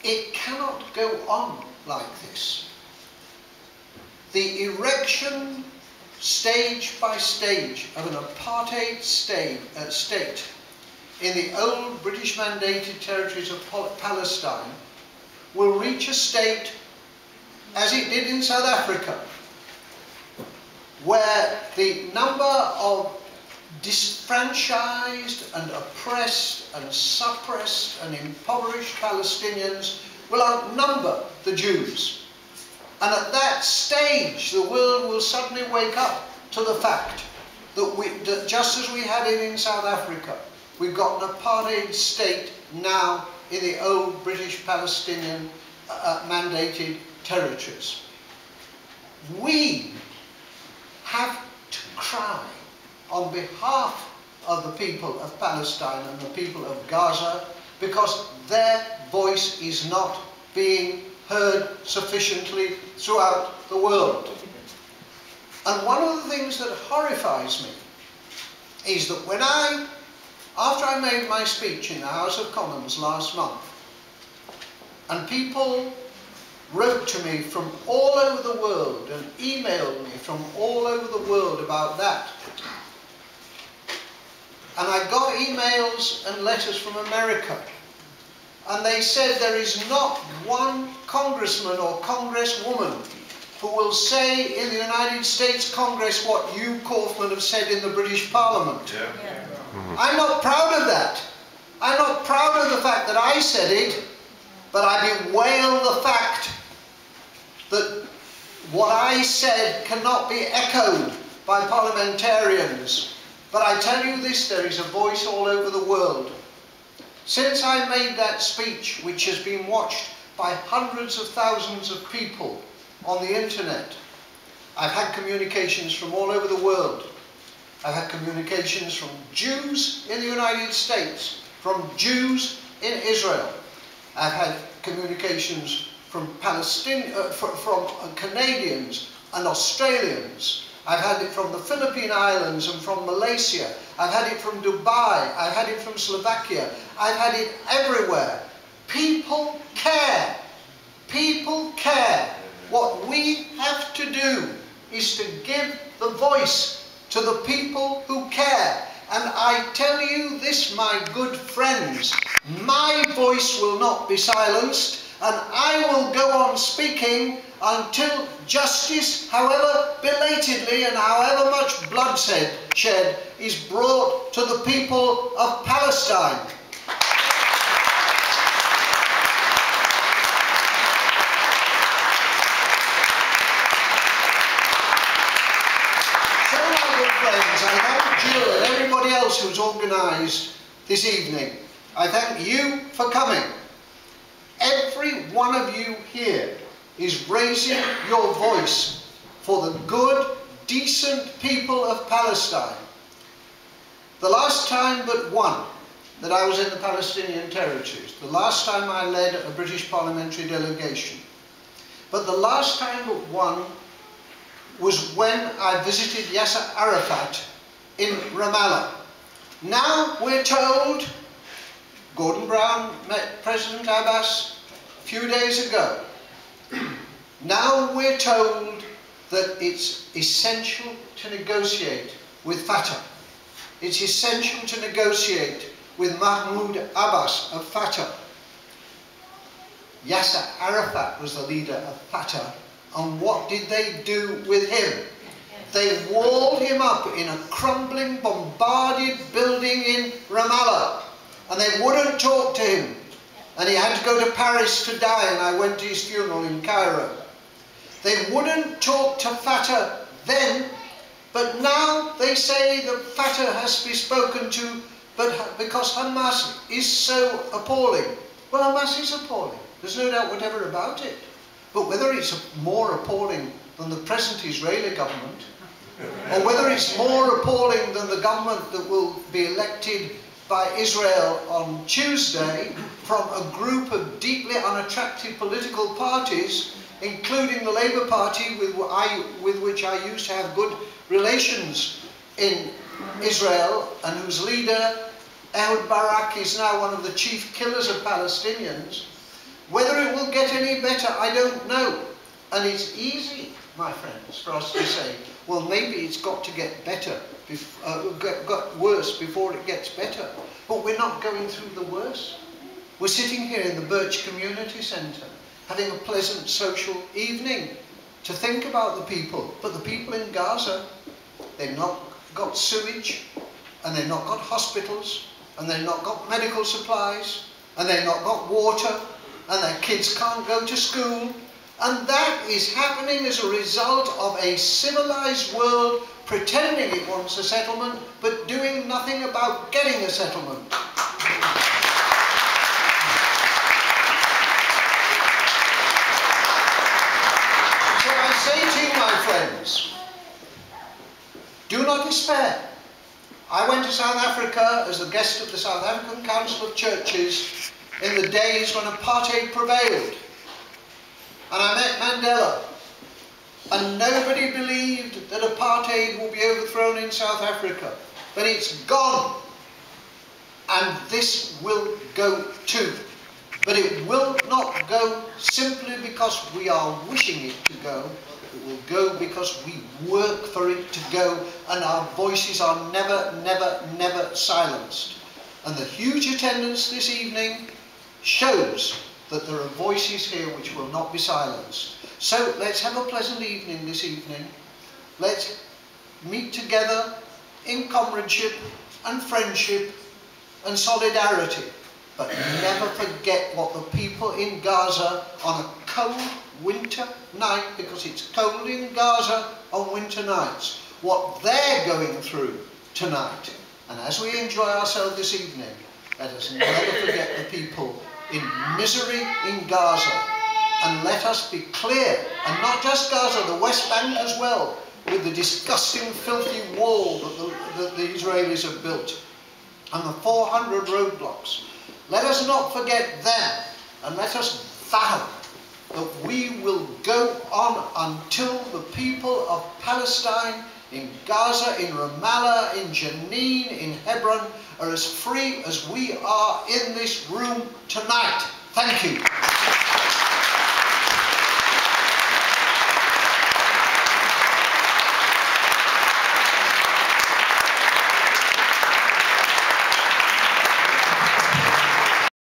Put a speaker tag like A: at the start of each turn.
A: It cannot go on like this. The erection, stage by stage, of an apartheid state in the old British mandated territories of Palestine will reach a state, as it did in South Africa, where the number of disfranchised and oppressed and suppressed and impoverished Palestinians will outnumber the Jews. And at that stage, the world will suddenly wake up to the fact that just as we had it in South Africa, we've got an apartheid state now in the old British Palestinian mandated territories. We have to cry on behalf of the people of Palestine and the people of Gaza, because their voice is not being heard sufficiently throughout the world. And one of the things that horrifies me is that when after I made my speech in the House of Commons last month, and people wrote to me from all over the world and emailed me from all over the world about that, and I got emails and letters from America, and they said there is not one congressman or congresswoman who will say in the United States Congress what you, Kaufman, have said in the British Parliament.
B: Yeah.
C: Yeah.
A: I'm not proud of that. I'm not proud of the fact that I said it, but I bewail the fact that what I said cannot be echoed by parliamentarians. But I tell you this, there is a voice all over the world. Since I made that speech, which has been watched by hundreds of thousands of people on the internet, I've had communications from all over the world. I've had communications from Jews in the United States, from Jews in Israel. I've had communications from Canadians and Australians. I've had it from the Philippine Islands and from Malaysia. I've had it from Dubai. I've had it from Slovakia. I've had it everywhere. People care. People care. What we have to do is to give the voice to the people who care. And I tell you this, my good friends, my voice will not be silenced, and I will go on speaking until justice, however belatedly and however much bloodshed is brought to the people of Palestine. So, my good friends, I thank Jill and everybody else who's organised this evening. I thank you for coming. Every one of you here is raising your voice for the good, decent people of Palestine. The last time but one that I was in the Palestinian territories, the last time I led a British parliamentary delegation, but the last time but one was when I visited Yasser Arafat in Ramallah. Now we're told, Gordon Brown met President Abbas a few days ago. Now we're told that it's essential to negotiate with Fatah. It's essential to negotiate with Mahmoud Abbas of Fatah. Yasser Arafat was the leader of Fatah, and what did they do with him? They walled him up in a crumbling, bombarded building in Ramallah, and they wouldn't talk to him. And he had to go to Paris to die, and I went to his funeral in Cairo. They wouldn't talk to Fatah then, but now they say that Fatah has to be spoken to, but because Hamas is so appalling. Well, Hamas is appalling. There's no doubt whatever about it. But whether it's more appalling than the present Israeli government, or whether it's more appalling than the government that will be elected by Israel on Tuesday from a group of deeply unattractive political parties, including the Labour Party, with which I used to have good relations in Israel, and whose leader, Ehud Barak, is now one of the chief killers of Palestinians. Whether it will get any better, I don't know. And it's easy, my friends, for us to say, well, maybe it's got to get better, got worse before it gets better. But we're not going through the worst. We're sitting here in the Birch Community Centre, having a pleasant social evening to think about the people. But the people in Gaza, they've not got sewage, and they've not got hospitals, and they've not got medical supplies, and they've not got water, and their kids can't go to school. And that is happening as a result of a civilized world pretending it wants a settlement, but doing nothing about getting a settlement. So I say to you, my friends, do not despair. I went to South Africa as the guest of the South African Council of Churches in the days when apartheid prevailed. And I met Mandela, and nobody believed that apartheid would be overthrown in South Africa. But it's gone, and this will go too. But it will not go simply because we are wishing it to go. It will go because we work for it to go, and our voices are never, never, never silenced. And the huge attendance this evening shows that there are voices here which will not be silenced. So let's have a pleasant evening this evening. Let's meet together in comradeship and friendship and solidarity. But never forget what the people in Gaza on a cold winter night, because it's cold in Gaza on winter nights, what they're going through tonight. And as we enjoy ourselves this evening, let us never forget the people in misery in Gaza, and let us be clear, and not just Gaza, the West Bank as well, with the disgusting filthy wall that the Israelis have built, and the 400 roadblocks. Let us not forget them, and let us vow that we will go on until the people of Palestine, in Gaza, in Ramallah, in Jenin, in Hebron, are as free as we are in this room tonight. Thank you.